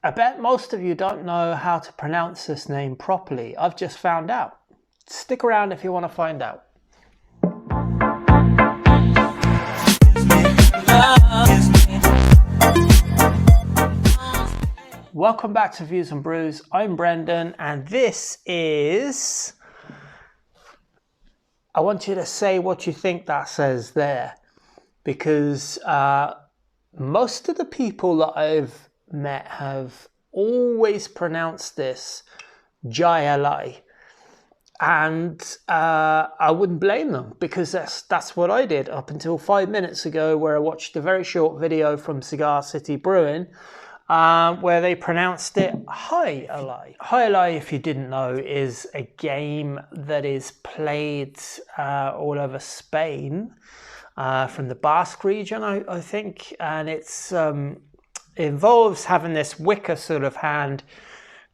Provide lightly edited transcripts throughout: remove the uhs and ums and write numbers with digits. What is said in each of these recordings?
I bet most of you don't know how to pronounce this name properly. I've just found out. Stick around if you want to find out. Welcome back to Views and Brews. I'm Brendan, and this is... I want you to say what you think that says there, because most of the people that I've met have always pronounced this Jai Alai, and I wouldn't blame them, because that's what I did up until 5 minutes ago, where I watched a very short video from Cigar City Brewing where they pronounced it Jai Alai. Jai Alai, if you didn't know, is a game that is played all over Spain, from the Basque region, I think, and it involves having this wicker sort of hand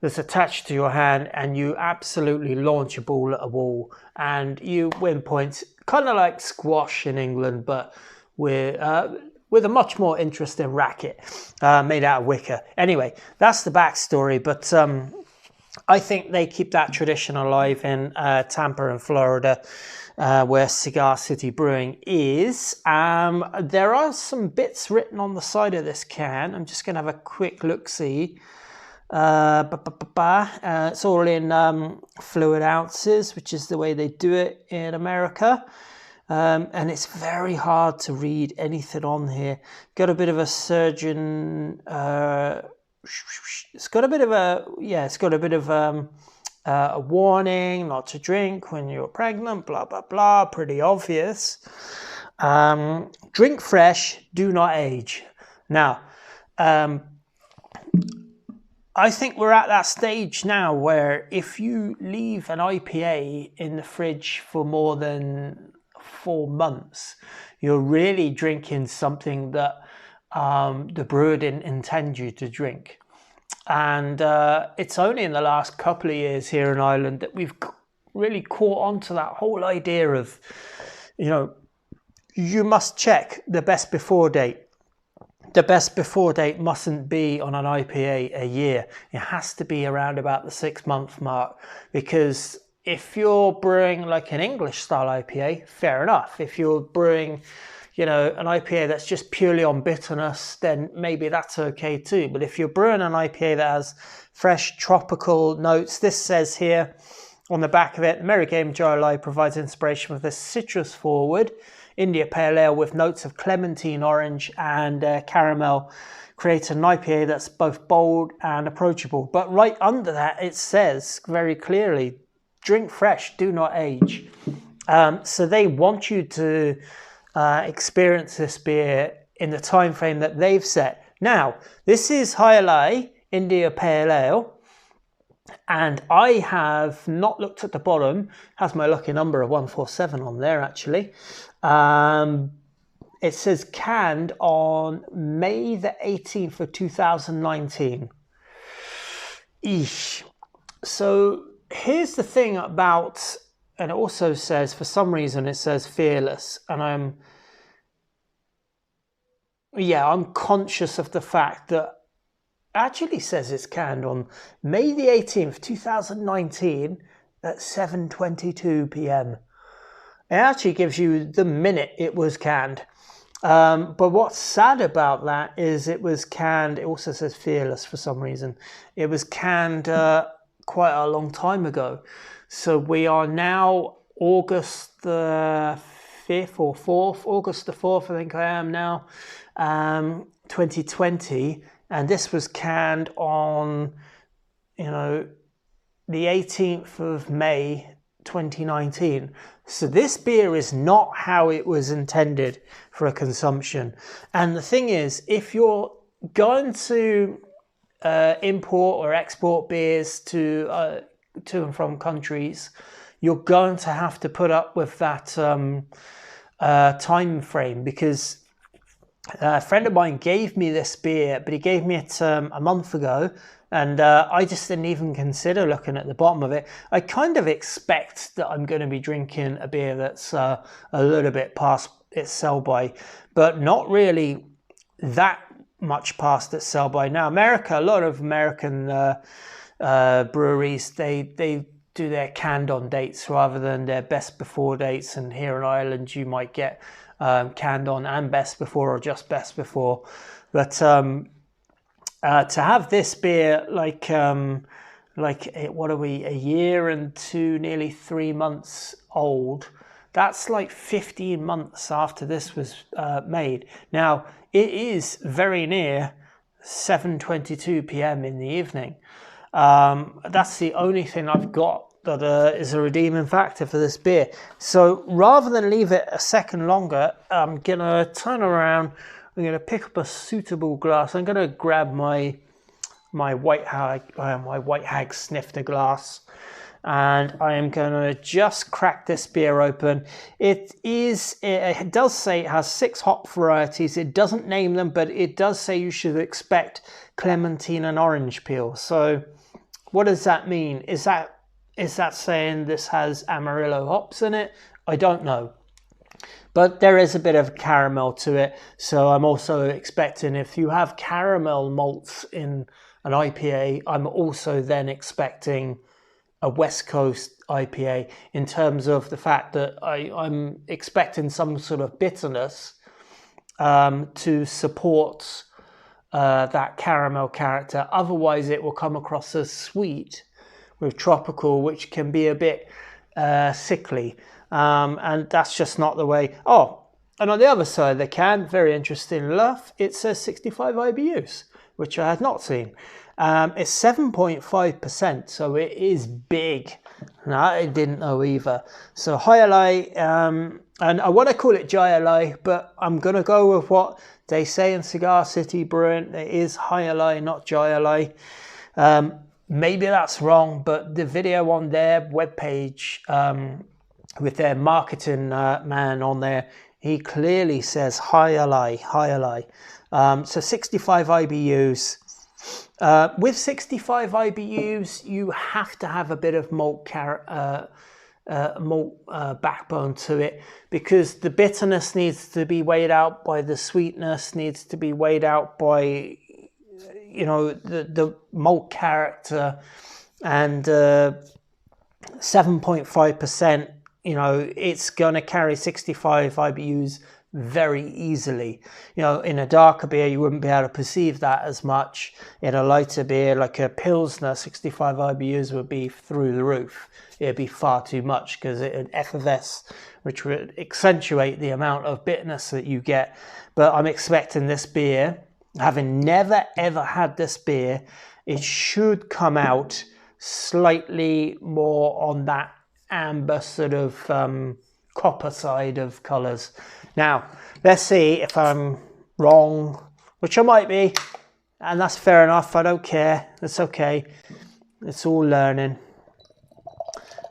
that's attached to your hand, and you absolutely launch a ball at a wall and you win points, kind of like squash in England, but with a much more interesting racket made out of wicker. Anyway, that's the backstory, but I think they keep that tradition alive in Tampa in Florida, where Cigar City Brewing is. There are some bits written on the side of this can. I'm just going to have a quick look-see. It's all in fluid ounces, which is the way they do it in America. And it's very hard to read anything on here. Got a bit of a surgeon. It's got a bit of a warning not to drink when you're pregnant. Blah blah blah. Pretty obvious. Drink fresh. Do not age. Now, I think we're at that stage now where if you leave an IPA in the fridge for more than 4 months, you're really drinking something that the brewer didn't intend you to drink. And it's only in the last couple of years here in Ireland that we've really caught on to that whole idea of, you must check the best before date. The best before date mustn't be on an IPA a year. It has to be around about the 6-month mark, because if you're brewing like an English style IPA, fair enough. If you're brewing, an IPA that's just purely on bitterness, then maybe that's okay too. But if you're brewing an IPA that has fresh tropical notes, this says here on the back of it, Merry Game Jai Alai provides inspiration with a citrus forward India Pale Ale with notes of clementine, orange and caramel. Create an IPA that's both bold and approachable. But right under that, it says very clearly, drink fresh, do not age. So they want you to experience this beer in the time frame that they've set. Now, this is Jai Alai India Pale Ale, and I have not looked at the bottom. It has my lucky number of 147 on there, actually. It says canned on May the 18th of 2019. Eesh. So here's the thing about, and it also says, for some reason it says fearless, and I'm conscious of the fact that it actually says it's canned on May the 18th, 2019 at 7:22 p.m. It actually gives you the minute it was canned. But what's sad about that is it was canned, it also says fearless for some reason. It was canned quite a long time ago. So we are now August the 5th or 4th, August the 4th, I think I am now, 2020. And this was canned on, the 18th of May, 2019. So this beer is not how it was intended for a consumption. And the thing is, if you're going to import or export beers to and from countries, you're going to have to put up with that time frame, because a friend of mine gave me this beer, but he gave me it a month ago, and I just didn't even consider looking at the bottom of it. I kind of expect that I'm going to be drinking a beer that's a little bit past its sell by, but not really that much past its sell by now. America, a lot of American breweries, they do their canned on dates rather than their best before dates. And here in Ireland, you might get canned on and best before, or just best before. But to have this beer like what are we, a year and nearly 3 months old, that's like 15 months after this was made. Now, it is very near 7:22 p.m. in the evening. That's the only thing I've got that is a redeeming factor for this beer. So rather than leave it a second longer, I'm gonna turn around. I'm gonna pick up a suitable glass. I'm gonna grab my white hag snifter glass, and I am gonna just crack this beer open. It does say it has 6 hop varieties. It doesn't name them, but it does say you should expect clementine and orange peel. So what does that mean? Is that saying this has Amarillo hops in it? I don't know. But there is a bit of caramel to it. So I'm also expecting, if you have caramel malts in an IPA, I'm also then expecting a West Coast IPA, in terms of the fact that I'm expecting some sort of bitterness to support that caramel character. Otherwise it will come across as sweet with tropical, which can be a bit sickly, and that's just not the way. Oh, and on the other side of the can, very interesting enough, it says 65 IBUs, which I had not seen. It's 7.5%, so it is big. No, I didn't know either. So Jai Alai, and I want to call it Jai Alai, but I'm going to go with what they say in Cigar City Brewing. It is Jai Alai, not Jai Alai. Maybe that's wrong, but the video on their webpage with their marketing man on there, he clearly says Jai Alai, Jai Alai. So 65 IBUs. With 65 IBUs, you have to have a bit of malt backbone to it, because the bitterness needs to be weighed out by the sweetness, needs to be weighed out by, you know, the malt character, and 7.5%, you know, it's going to carry 65 IBUs very easily. You know, in a darker beer, you wouldn't be able to perceive that as much. In a lighter beer, like a Pilsner, 65 IBUs would be through the roof. It'd be far too much, because it would effervesce, which would accentuate the amount of bitterness that you get. But I'm expecting this beer, having never ever had this beer, it should come out slightly more on that amber sort of copper side of colours. Now, let's see if I'm wrong, which I might be, and that's fair enough. I don't care. It's okay. It's all learning.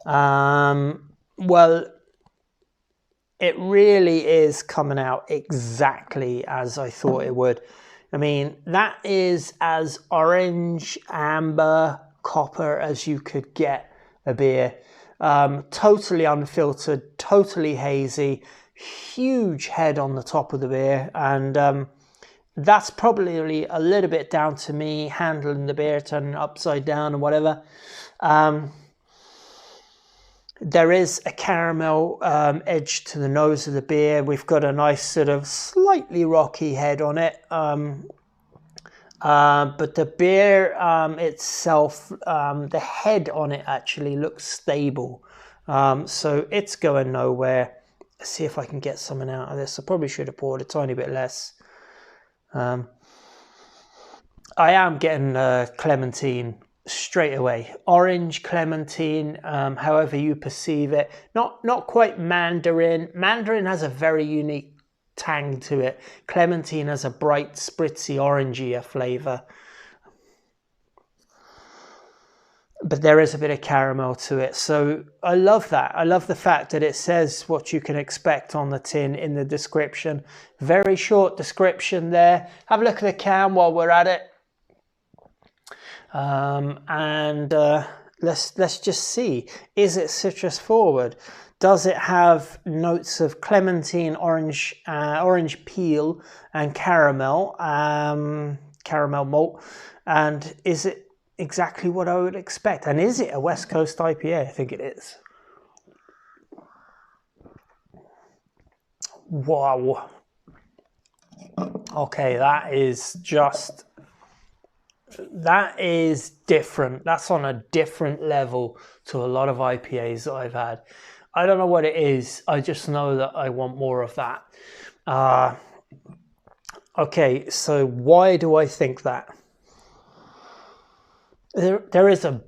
Well, it really is coming out exactly as I thought it would. I mean, that is as orange, amber, copper as you could get a beer. Totally unfiltered, totally hazy, huge head on the top of the beer, and that's probably a little bit down to me handling the beer, turning it upside down and whatever. There is a caramel edge to the nose of the beer. We've got a nice sort of slightly rocky head on it. But the beer itself, the head on it actually looks stable. So it's going nowhere. Let's see if I can get something out of this. I probably should have poured a tiny bit less. I am getting clementine straight away. Orange clementine, however you perceive it. Not quite mandarin. Mandarin has a very unique tang to it. Clementine has a bright, spritzy, orangey flavour. But there is a bit of caramel to it. So I love that. I love the fact that it says what you can expect on the tin in the description. Very short description there. Have a look at the can while we're at it. Let's just see. Is it citrus forward? Does it have notes of clementine, orange peel, and caramel, caramel malt? And is it exactly what I would expect? And is it a West Coast IPA? I think it is. Wow. Okay, that is different. That's on a different level to a lot of IPAs that I've had. I don't know what it is. I just know that I want more of that. Okay, so why do I think that? There is a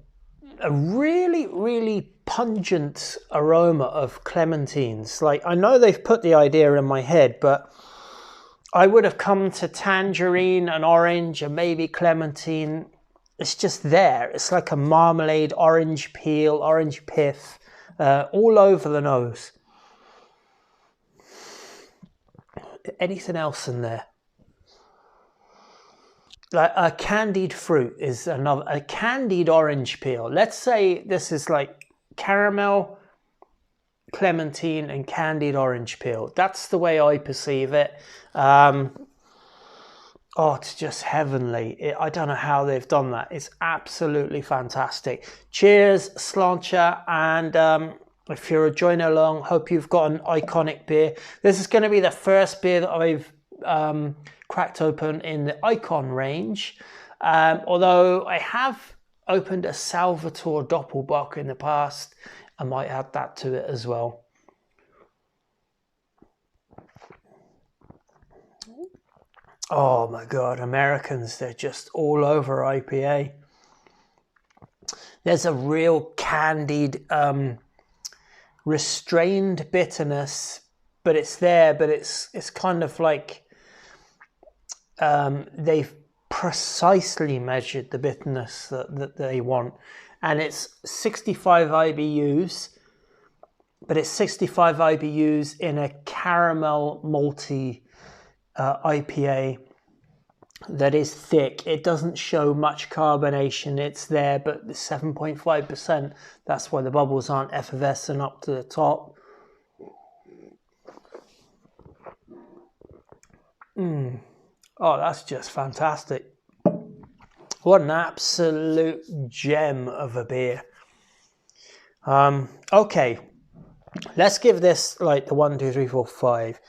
really, really pungent aroma of clementines. Like, I know they've put the idea in my head, but I would have come to tangerine and orange and maybe clementine. It's just there. It's like a marmalade, orange peel, orange pith, all over the nose. Anything else in there? Like a candied fruit is another, a candied orange peel. Let's say this is like caramel, clementine, and candied orange peel. That's the way I perceive it. Oh, it's just heavenly. I don't know how they've done that. It's absolutely fantastic. Cheers, Slancha, and if you're joining along, hope you've got an iconic beer. This is going to be the first beer that I've cracked open in the Icon range, although I have opened a Salvatore Doppelbock in the past. I might add that to it as well. Oh my god, Americans, they're just all over IPA. There's a real candied, restrained bitterness, but it's there, but it's kind of like they've precisely measured the bitterness that they want. And it's 65 IBUs, but it's 65 IBUs in a caramel malty IPA that is thick. It doesn't show much carbonation. It's there, but the 7.5%, that's why the bubbles aren't effervescent up to the top. Oh, that's just fantastic. What an absolute gem of a beer. Okay, let's give this like the 1, 2, 3, 4, 5.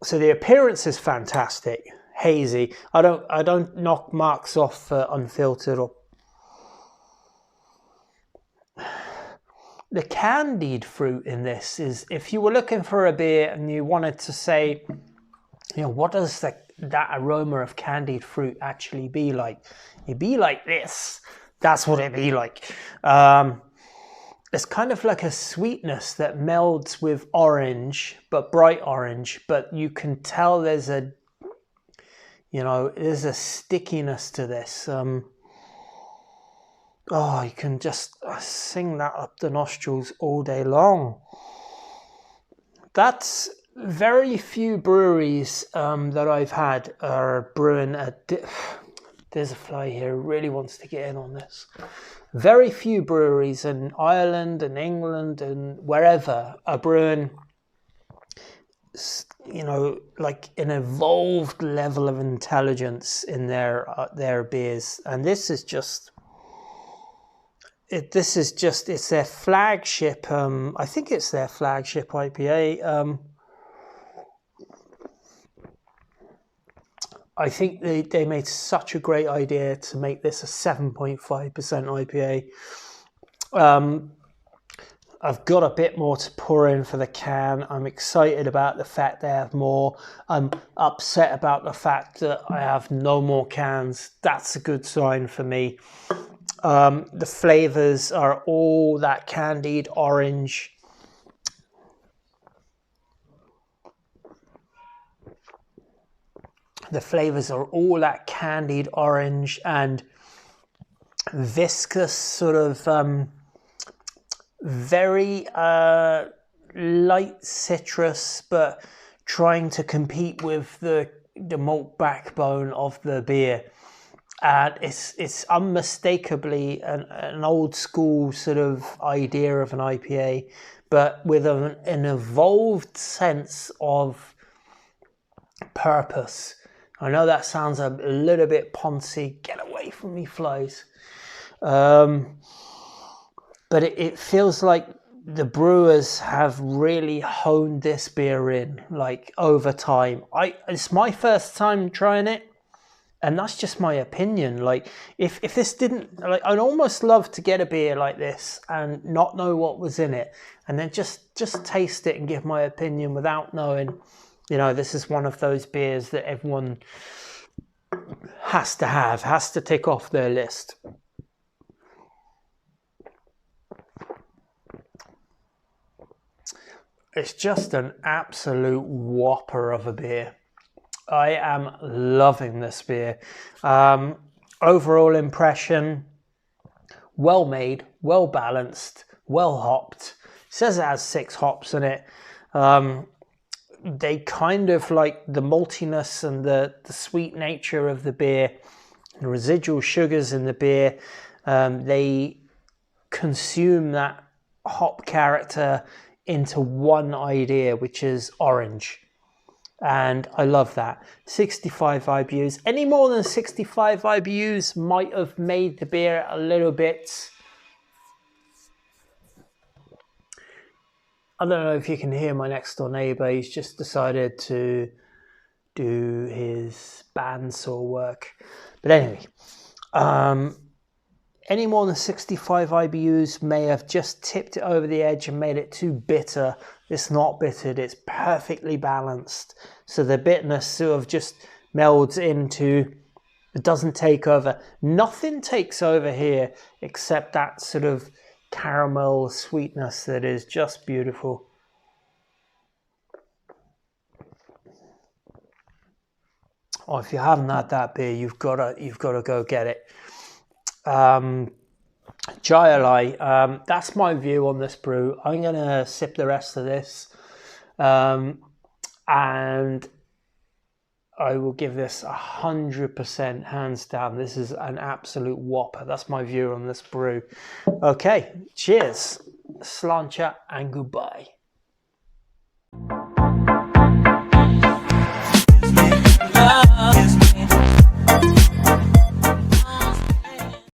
So the appearance is fantastic, hazy. I don't knock marks off unfiltered or. The candied fruit in this is, if you were looking for a beer and you wanted to say, you know, what does that aroma of candied fruit actually be like? It'd be like this. That's what it'd be like. It's kind of like a sweetness that melds with orange, but bright orange. But you can tell there's a stickiness to this. You can just sing that up the nostrils all day long. That's very few breweries that I've had are brewing there's a fly here who really wants to get in on this. Very few breweries in Ireland and England and wherever are brewing, like an evolved level of intelligence in their beers. And this is just, it's their flagship. I think it's their flagship IPA. I think they made such a great idea to make this a 7.5% IPA. I've got a bit more to pour in for the can. I'm excited about the fact they have more. I'm upset about the fact that I have no more cans. That's a good sign for me. The flavors are all that candied orange. The flavors are all that candied orange and viscous, sort of very light citrus, but trying to compete with the malt backbone of the beer. And it's unmistakably an old school sort of idea of an IPA, but with an evolved sense of purpose. I know that sounds a little bit poncy. Get away from me, flies. But it feels like the brewers have really honed this beer in, like, over time. It's my first time trying it, and that's just my opinion. Like, if this didn't, like, I'd almost love to get a beer like this and not know what was in it, and then just taste it and give my opinion without knowing, you know, this is one of those beers that everyone has to tick off their list. It's just an absolute whopper of a beer. I am loving this beer. Overall impression, well made, well balanced, well hopped. It says it has 6 hops in it. They kind of like the maltiness and the sweet nature of the beer, the residual sugars in the beer. They consume that hop character into one idea, which is orange. And I love that. 65 IBUs. Any more than 65 IBUs might have made the beer a little bit... I don't know if you can hear my next door neighbour. He's just decided to do his bandsaw work. But anyway, any more than 65 IBUs may have just tipped it over the edge and made it too bitter. It's not bittered, it's perfectly balanced. So the bitterness sort of just melds into, it doesn't take over. Nothing takes over here except that sort of caramel sweetness that is just beautiful. Oh, if you haven't had that beer, you've got to go get it. Jai Alai, that's my view on this brew. I'm going to sip the rest of this, and I will give this 100% hands down. This is an absolute whopper. That's my view on this brew. Okay, cheers, sláinte, and goodbye.